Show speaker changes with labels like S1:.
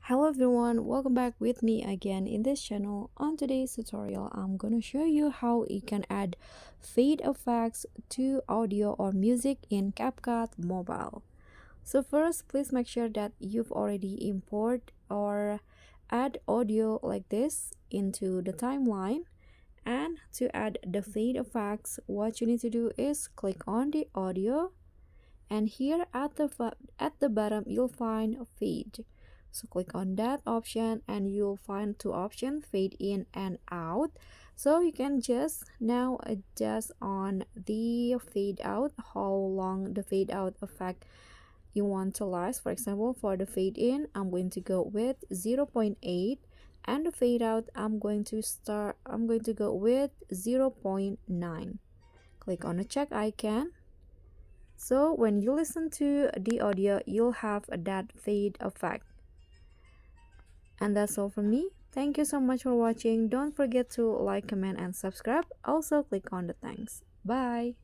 S1: Hello everyone, welcome back with me again in this channel. On today's tutorial, I'm gonna show you how you can add fade effects to audio or music in CapCut Mobile. So first, please make sure that you've already import or add audio like this into the timeline. And to add the fade effects, what you need to do is click on the audio, and here at the bottom you'll find fade. So click on that option and you'll find two options, fade in and out. So you can just now adjust on the fade out, how long the fade out effect you want to last. For example, for the fade in, I'm going to go with 0 0.8, and the fade out, I'm going to go with 0 0.9. Click on the check icon. So when you listen to the audio, you'll have that fade effect. And that's all from me. Thank you so much for watching. Don't forget to like, comment, and subscribe. Also click on the thanks. Bye.